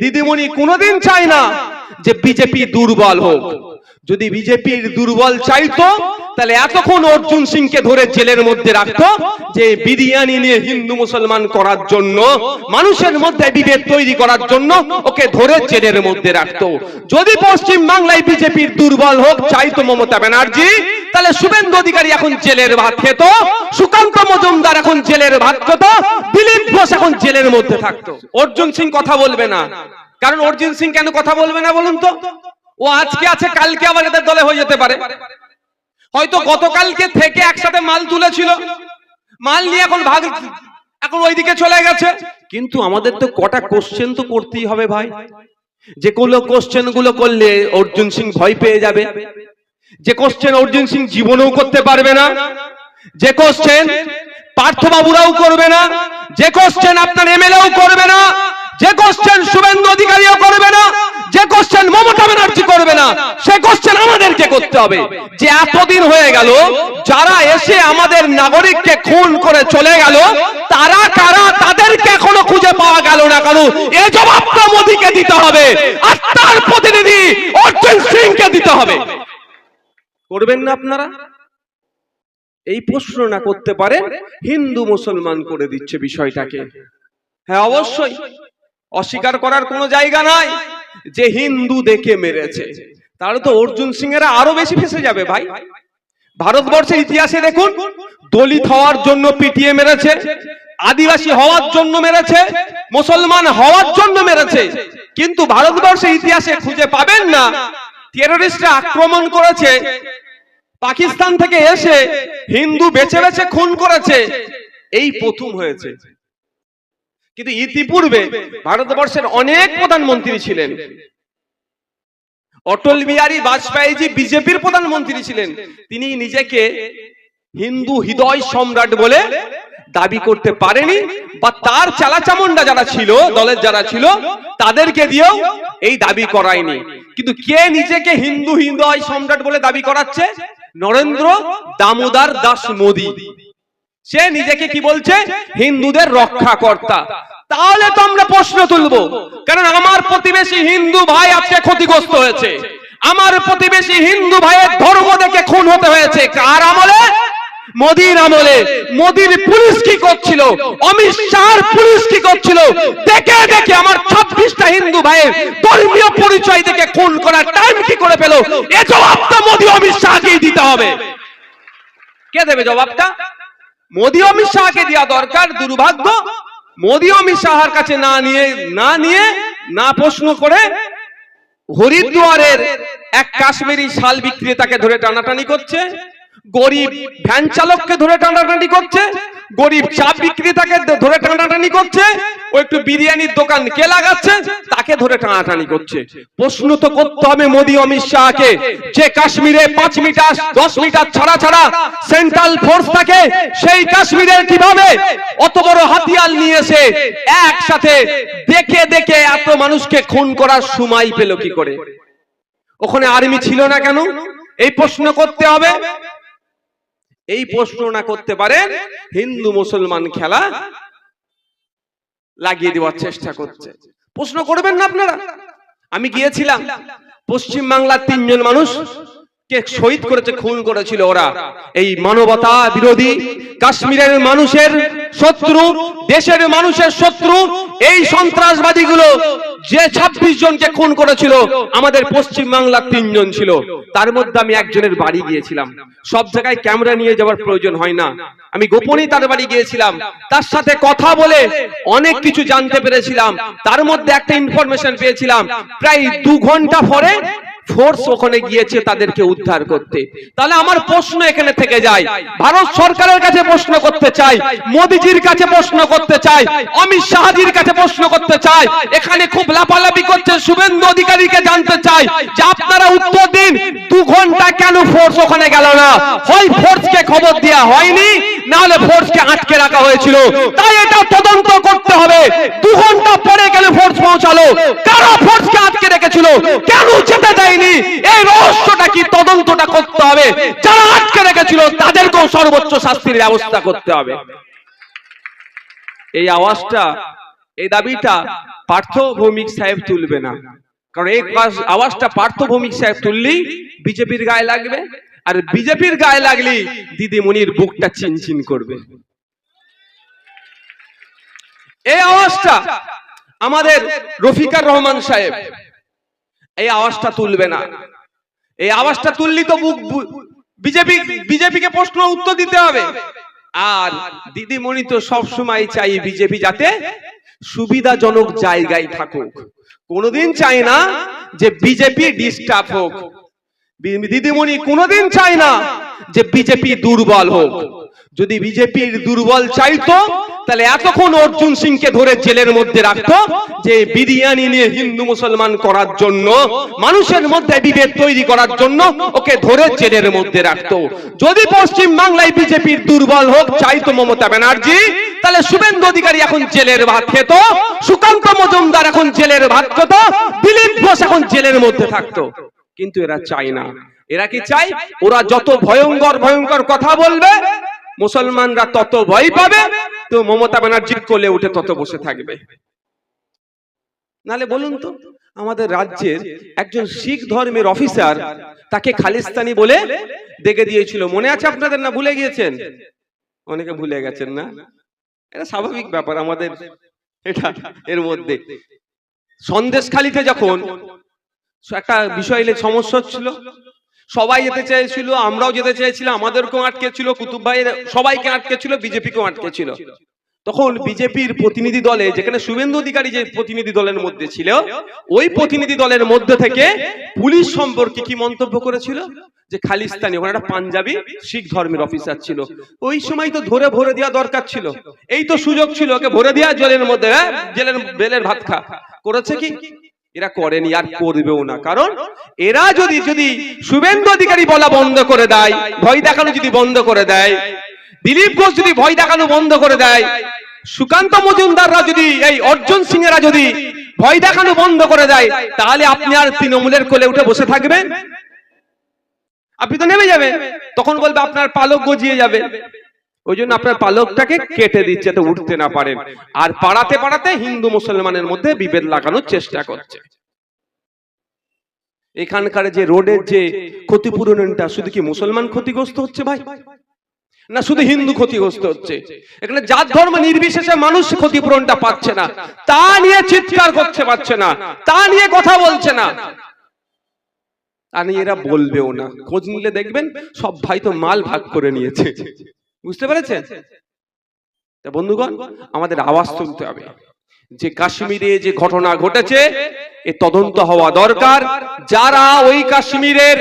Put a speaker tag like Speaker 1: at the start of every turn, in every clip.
Speaker 1: দিদিমণি কোনোদিন চায় না যে বিজেপি দুর্বল হোক। যদি বিজেপির দুর্বল চাইতো তাহলে এতক্ষণ অর্জুন সিংকে ধরে জেলের মধ্যে রাখতো, যে বিরিয়ানি নিয়ে হিন্দু মুসলমান করার জন্য, মানুষের মধ্যে বিভেদ তৈরি করার জন্য ওকে ধরে জেলের মধ্যে রাখতো। যদি পশ্চিম বাংলায় বিজেপির দুর্বল হোক চাইতো মমতা ব্যানার্জি, তাহলে শুভেন্দু অধিকারী এখন জেলের ভাত খেত, সুকান্ত মজুমদার এখন জেলের ভাত খেত, দিলীপ ঘোষ এখন জেলের মধ্যে থাকতো। অর্জুন সিং কথা বলবে না, কারণ অর্জুন সিং কেন কথা বলবে না বলুন তো? ও আজকে আছে, কালকে আবার এদের দলে হয়ে যেতে পারে। হয়তো গতকালকে থেকে একসাথে মাল তুলেছিল, মাল নিয়ে এখন ওইদিকে চলে গেছে। কিন্তু আমাদের তো কটা কোশ্চেন তো করতেই হবে ভাই, যে কোনো কোশ্চেন গুলো করলে অর্জুন সিং ভয় পেয়ে যাবে, যে কোশ্চেন অর্জুন সিং জীবনেও করতে পারবে না, যে কোশ্চেন পার্থবাবুরাও করবে না, যে কোশ্চেন আপনার এমএলএও করবে না, যে কোশ্চেন শুভেন্দু অধিকারীও করবে না, যে কোশ্চেন মমতা ব্যানার্জি করবে না, সে কোশ্চেন আমাদেরকে করতে হবে। যে এতদিন হয়ে গেল যারা এসে আমাদের নাগরিককে খুন করে চলে গেল, তারা কারা তাদেরকে এখনো খুঁজে পাওয়া গেল না, কারণ এই জবাবটা মোদিকে দিতে হবে আর তার প্রতিনিধি অর্জুন সিংকে দিতে হবে। করবেন না আপনারা? এই প্রশ্ন না করতে পারেন, হিন্দু মুসলমান করে দিচ্ছে বিষয়টাকে। হ্যাঁ অবশ্যই অস্বীকার করার কোনো জায়গা নাই যে হিন্দু দেখে মেরেছে, তাহলে তো অর্জুন সিং এরা আরো বেশি ফেসে যাবে ভাই। ভারতবর্ষের ইতিহাসে দেখুন, দলিত হওয়ার জন্য পিটিয়ে মেরেছে, আদিবাসী হওয়ার জন্য মেরেছে, মুসলমান হওয়ার জন্য মেরেছে, কিন্তু ভারতবর্ষের ইতিহাসে খুঁজে পাবেন না টেররিস্টরা আক্রমণ করেছে, পাকিস্তান থেকে এসে হিন্দু বেছে বেছে খুন করেছে, এই প্রথম হয়েছে। কিন্তু ইতিপূর্বে ভারতবর্ষের অনেক প্রধানমন্ত্রী ছিলেন। অটল বিহারী বাজপেয়ীজি বিজেপির প্রধানমন্ত্রী ছিলেন, তিনি নিজেকে হিন্দু হৃদয় সম্রাট বলে দাবি করতে পারেনি, বা তার চালাচামুন্ডা যারা ছিল, দলের যারা ছিল, তাদেরকে দিয়েও এই দাবি করায়নি। কিন্তু কে নিজেকে হিন্দু হৃদয় সম্রাট বলে দাবি করাচ্ছে? নরেন্দ্র দামোদর দাস মোদী। সে নিজেকে কি বলছে? হিন্দুদের রক্ষাকর্তা। তাহলে তো আমরা প্রশ্ন তুলবো, কারণ আমার প্রতিবেশী হিন্দু ভাই আজকে ক্ষতিগ্রস্ত হয়েছে, আমার প্রতিবেশী হিন্দু ভাইয়ের ধর্ম দেখে খুন হতে হয়েছে। কার আমলে? মোদির আমলে। মোদির পুলিশ কি করছিল, অমিত শাহর পুলিশ কি করছিল, দেখে দেখে আমার 26টা হিন্দু ভাইয়ের ধর্মীয় পরিচয় দেখে খুন করার টাইম কি করে পেল? এই জবাবটা মোদি অমিত শাহকেই দিতে হবে। কে দেবে জবাবটা? মোদি অমিত শাহকে দেওয়া দরকার। দুর্ভাগ্য, মোদি অমিত শাহর কাছে না প্রশ্ন করে হরিদ্বারের এক কাশ্মীরি শাল বিক্রেতাকে ধরে টানাটানি করছে, গরিব ভ্যান চালককে ধরে টানাটানি করছে, গরিব চা বিক্রেতাকে ধরে টানাটানি করছে, ও একটু বিরিয়ানির দোকান কে লাগাচ্ছে তাকে ধরে টানাটানি করছে। প্রশ্ন তো করতে হবে মোদি অমিত শাহকে, যে কাশ্মীরে 5 মিটার 10 মিটার ছাড়া ছাড়া সেন্ট্রাল ফোর্স থাকে, সেই কাশ্মীরের কিভাবে অত বড় হাতিয়ার নিয়ে এসে একসাথে দেখে দেখে এত মানুষকে খুন করার সময় পেল কি করে? ওখানে আর্মি ছিল না কেন? এই প্রশ্ন করতে হবে। এই প্রশ্ন না করতে পারেন, হিন্দু মুসলমান খেলা লাগিয়ে দেওয়ার চেষ্টা করছে। প্রশ্ন করবেন না আপনারা? আমি গিয়েছিলাম, পশ্চিম বাংলার 3 জন মানুষ কে শহীদ করেছে, খুন করেছিল ওরা। এই মানবতা বিরোধী, কাশ্মীরের মানুষের শত্রু, দেশের মানুষের শত্রু এই সন্ত্রাসবাদীগুলো যে 26 জনকে খুন করেছিল, আমাদের পশ্চিম বাংলার 3 জন ছিল। তার মধ্যে আমি একজনের বাড়ি গিয়েছিলাম। সব জায়গায় ক্যামেরা নিয়ে যাওয়ার প্রয়োজন হয় না, আমি গোপনেই তার বাড়ি গিয়েছিলাম। তার সাথে কথা বলে অনেক কিছু জানতে পেরেছিলাম। তার মধ্যে একটা ইনফরমেশন পেয়েছিলাম, প্রায় 2 ঘন্টা পরে ফোর্স ওখানে গিয়েছে তাদেরকে উদ্ধার করতে। তাহলে আমার প্রশ্ন এখানে থেকে যায়, ভারত সরকারের কাছে প্রশ্ন করতে চাই, মোদিজির কাছে প্রশ্ন করতে চাই, অমিত শাহজির কাছে প্রশ্ন করতে চাই। এখানে খুব লাফালাফি করছে, শুভেন্দু অধিকারীকে জানতে চাই যে আপনারা উত্তর দিন, 2 ঘন্টা কেন ফোর্স ওখানে গেল না? হয় ফোর্সকে খবর দেওয়া হয়নি, না হলে ফোর্সকে আটকে রাখা হয়েছিল। তাই এটা তদন্ত করতে হবে। 2 ঘন্টা পরে কেন ফোর্স পৌঁছালো? কারা ফোর্সকে আটকে রেখেছিল? কেন যেতে দেয়নি? এই রহস্যটা কি তদন্তটা করতে হবে। যারা আটকে রেখেছিল তাদেরকেও সর্বোচ্চ শাস্তির ব্যবস্থা করতে হবে। এই আওয়াজটা এই দাবিটা পার্থ ভৌমিক সাহেব তুলবে না, কারণ এই আওয়াজটা পার্থ ভৌমিক সাহেব তুললেই বিজেপির গায়ে লাগবে, আর বিজেপির গায়ে লাগলেই দিদিমণির বুকটা চিনচিন করবে। এই আওয়াজটা আমাদের রফিকার রহমান সাহেব এই আওয়াজটা তুলবে না। এই আওয়াজটা তুললি তো বিজেপিকে প্রশ্ন উত্তর দিতে হবে। আর দিদিমণি তো সবসময় চাই বিজেপি যাতে সুবিধাজনক জায়গায় থাকুক, কোনোদিন চায় না যে বিজেপি ডিস্টার্ব হোক। দিদিমণি কোনোদিন চায় না যে বিজেপি দুর্বল হোক। যদি বিজেপির দুর্বল চাইতো তাহলে এতক্ষণ অর্জুন সিংকে ধরে জেলের মধ্যে রাখতো, যে বিরিয়ানি নিয়ে হিন্দু মুসলমান করার জন্য, মানুষের মধ্যে বিভেদ তৈরি করার জন্য ওকে ধরে জেলের মধ্যে রাখতো। যদি পশ্চিম বাংলায় বিজেপির দুর্বল হোক চাইতো মমতা ব্যানার্জি, তাহলে শুভেন্দু অধিকারী এখন জেলের ভাত খেত, সুকান্ত মজুমদার এখন জেলের ভাত খেত, দিলীপ ঘোষ এখন জেলের মধ্যে থাকতো। কিন্তু এরা চায় না। এরা কি চায়? ওরা যত ভয়ঙ্কর ভয়ঙ্কর কথা বলবে মুসলমানরা তত ভয় পাবে, তো মমতা ব্যানার্জির কোলে উঠে তত বসে থাকবে। নালে বলুন তো, আমাদের রাজ্যের একজন শিখ ধর্মের অফিসার তাকে খালিস্তানি বলে দেখে দিয়েছিল, মনে আছে আপনাদের? না ভুলে গিয়েছেন? অনেকে ভুলে গেছেন না? এটা স্বাভাবিক ব্যাপার আমাদের, এটা এর মধ্যে। সন্দেশখালীতে যখন একটা বিষয় সমস্যা হচ্ছিল, সবাই যেতে চেয়েছিল, আমরাও যেতে চেয়েছিলাম, আমাদেরকেও আটকে ছিল, কুতুব ভাইয়ের সবাইকে আটকে ছিল, বিজেপিকেও আটকে ছিল। তখন বিজেপির প্রতিনিধি দলে, যেখানে শুভেন্দু অধিকারী যে প্রতিনিধি দলের মধ্যে ছিল, ওই প্রতিনিধি দলের মধ্যে থেকে পুলিশ সম্পর্কে কি মন্তব্য করেছিল, যে খালিস্তানি, ওখানে একটা পাঞ্জাবি শিখ ধর্মের অফিসার ছিল। ওই সময় তো ধরে ভরে দেওয়া দরকার ছিল, এই তো সুযোগ ছিল ওকে ভরে দেওয়া জেলের মধ্যে, জেলের বেলের ভাত খা। করেছে কি? এরা করেনি, আর করবেও না। কারণ এরা যদি শুভেন্দু অধিকারী বলা বন্ধ করে দেয়, ভয় দেখানো যদি বন্ধ করে দেয়, দিলীপ ঘোষ যদি ভয় দেখানো বন্ধ করে দেয়, সুকান্ত মজুমদাররা যদি, এই অর্জুন সিং এরা যদি ভয় দেখানো বন্ধ করে দেয়, তাহলে আপনি আর তৃণমূলের কোলে উঠে বসে থাকবেন? আপনি তো নেমে যাবেন। তখন বলবে আপনার পালক গজিয়ে যাবে। ওই জন্য আপনার পালকটাকে কেটে দিচ্ছে তো উঠতে না পারেন। আর পাড়াতে পাড়াতে হিন্দু মুসলমানের মধ্যে বিভেদ লাগানোর চেষ্টা করছে। এখানকার যে রোডের যে ক্ষতিপূরণটা, শুধু কি মুসলমান ক্ষতিগ্রস্ত হচ্ছে ভাই, না শুধু হিন্দু ক্ষতিগ্রস্ত হচ্ছে? এখানে জাত ধর্ম নির্বিশেষে মানুষ ক্ষতিপূরণটা পাচ্ছে না, তা নিয়ে চিৎকার করতে পারছে না, তা নিয়ে কথা বলছে না, তা নিয়ে এরা বলবেও না। খোঁজ নিলে দেখবেন সব ভাই তো মাল ভাগ করে নিয়েছে। বুঝতে পেরেছেন? বন্ধুগণ, আমাদের আওয়াজ তুলতে হবে। যে কাশ্মীরে যে ঘটনা ঘটেছে, এ তদন্ত হওয়া দরকার। যারা ওই কাশ্মীরের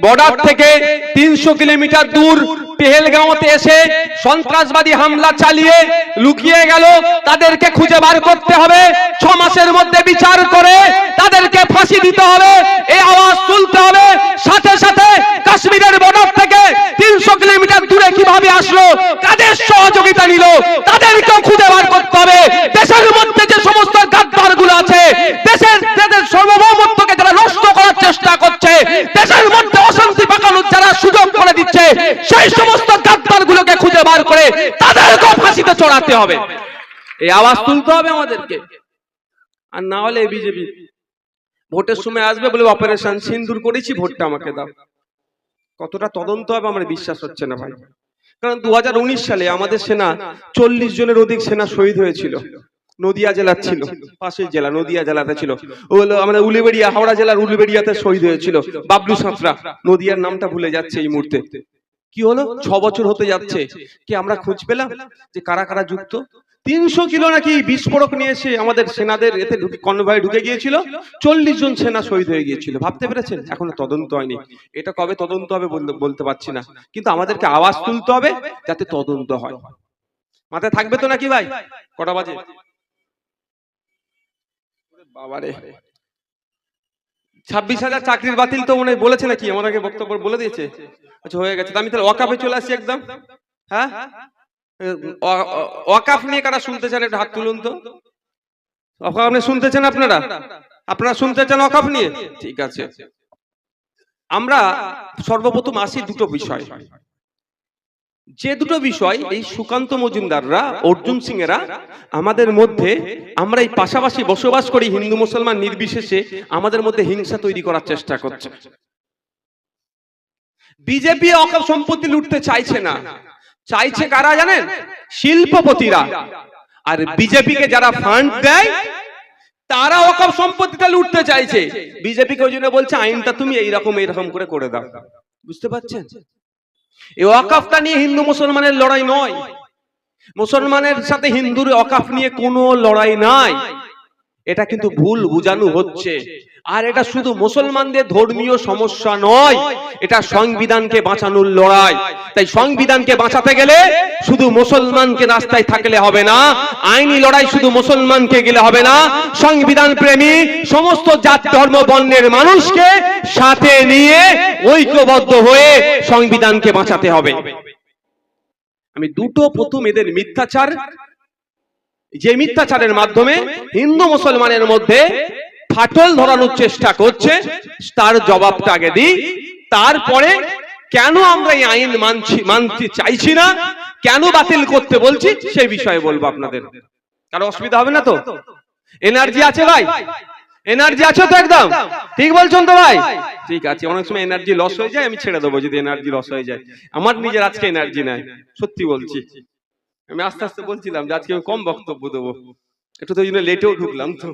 Speaker 1: বর্ডার থেকে 300 কিলোমিটার দূর পেহেলগাঁওতে এসে সন্ত্রাসবাদী হামলা চালিয়ে লুকিয়ে গেল, তাদেরকে খুঁজে বার করতে হবে। 6 মাসের মধ্যে বিচার করে তাদেরকে ফাঁসি দিতে হবে। এই আওয়াজ তুলতে হবে। সাথে সাথে কাশ্মীরের বর্ডার থেকে 300 কিলোমিটার দূরে কিভাবে আসলো, কাদের সহযোগিতা নিল, তাদেরকেও খুঁজে বার করতে হবে। দেশের মধ্যে যে সমস্ত গাদ্দারগুলো আছে, দেশের সার্বভৌমত্বকে যারা নষ্ট করার চেষ্টা করছে, দেশের মধ্যে অশান্তি পাকানোর যারা সুযোগ করে দিচ্ছে, সেই সমস্ত গাদ্দারগুলোকে খুঁজে বার করে তাদেরকেও ফাঁসিতে চড়াতে হবে। এই আওয়াজ তুলতে হবে আমাদেরকে। আর না হলে বিজেপি ভোটের সময় আসবে বলে অপারেশন সিন্দুর করেছি, ভোটটা আমাকে দাও। কতটা তদন্ত হবে আমার বিশ্বাস হচ্ছে না ভাই। কারণ 2019 সালে আমাদের সেনা 40 জনের অধিক সেনা শহীদ হয়েছিল। নদিয়া জেলার ছিল, পাশের জেলা নদিয়া জেলাতে ছিল। ওগুলো আমাদের উলুবেড়িয়া, হাওড়া জেলার উলুবেড়িয়াতে শহীদ হয়েছিল বাবলু সাঁতরা। নদিয়ার নামটা ভুলে যাচ্ছে এই মুহূর্তে। কি হলো? 6 বছর হতে যাচ্ছে, কি আমরা খোঁজ পেলাম যে কারা কারা যুক্ত? 300 কিলো নাকি বিস্ফোরক নিয়ে এসে আমাদের সেনাদের এতে কনভয়ে ঢুকে গিয়েছিল, 40 জন সেনা শহীদ হয়ে গিয়েছিল। ভাবতে পেরেছেন? এখনো তদন্ত হয়নি। এটা কবে তদন্ত হবে বলতে পারছি না, কিন্তু আমাদেরকে আওয়াজ তুলতে হবে যাতে তদন্ত হয়। মাথায় থাকবে তো নাকি ভাই? কটা বাজে বাবারে? 26,000 চাকরির বাতিল তো মনে বলেছে নাকি? আমাকে বক্তব্য বলে দিয়েছে। আচ্ছা হয়ে গেছে, আমি তাহলে ওয়াকাফে চলে আসি একদম। হ্যাঁ, ওয়াকাফ নিয়ে কারা শুনতে চান একটু হাত তুলুন তো। ওয়াকাফ আপনি শুনতে চান? আপনারা শুনতে চান ওয়াকাফ নিয়ে? ঠিক আছে। আমরা সর্বপ্রথম আসি দুটো বিষয়। যে দুটো বিষয় এই সুকান্ত মজুমদাররা, অর্জুন সিং এরা আমাদের মধ্যে, আমরা এই পাশাপাশি বসবাস করি হিন্দু মুসলমান নির্বিশেষে, আমাদের মধ্যে হিংসা তৈরি করার চেষ্টা করছে। বিজেপি অকাপ সম্পত্তি লুটতে চাইছে না, চাইছে কারা জানেন? শিল্পপতিরা। আর বিজেপিকে যারা ফান্ড দেয় তারা অকাপ সম্পত্তিটা লুটতে চাইছে। বিজেপিকে ওই জন্য বলছে আইনটা তুমি এইরকম করে করে দাও। বুঝতে পারছেন? এই ওয়াকফটা নিয়ে হিন্দু মুসলমানের লড়াই নয়, মুসলমানের সাথে হিন্দুর ওয়াকফ নিয়ে কোনো লড়াই নাই। এটা কিন্তু ভুল বুঝানো হচ্ছে। আর এটা শুধু মুসলমানদের ধর্মীয় সমস্যা নয়, এটা সংবিধানকে বাঁচানোর লড়াই। তাই সংবিধানকে বাঁচাতে গেলে শুধু মুসলমানকে রাস্তায় থাকলে হবে না, আইনি লড়াই শুধু মুসলমানকে গেলে হবে না, সংবিধান প্রেমী সমস্ত জাতি ধর্ম বর্ণের মানুষকে সাথে নিয়ে ঐক্যবদ্ধ হয়ে সংবিধানকে বাঁচাতে হবে। আমি দুটো, প্রথম এদের মিথ্যাচার, যে মিথ্যাচারের মাধ্যমে হিন্দু মুসলমানের মধ্যে ফাটল ধরানোর চেষ্টা করছে তার জবাবটা আগে দিই। তারপরে কেন আমরা এই আইন মানতে চাইছি না, কেন বাতিল করতে বলছি সেই বিষয়ে বলবো আপনাদের। কারো অসুবিধা হবে না তো? এনার্জি আছে ভাই? এনার্জি আছে তো? একদম ঠিক বলছেন তো ভাই? ঠিক আছে। অনেক সময় এনার্জি লস হয়ে যায়, আমি ছেড়ে দেবো যদি এনার্জি লস হয়ে যায়। আমার নিজের আজকে এনার্জি নাই, সত্যি বলছি। আমি আস্তে আস্তে বলছিলাম যে আজকে আমি কম বক্তব্য দেবো, একটু তো ওই জন্য লেটেও ঢুকলাম তো।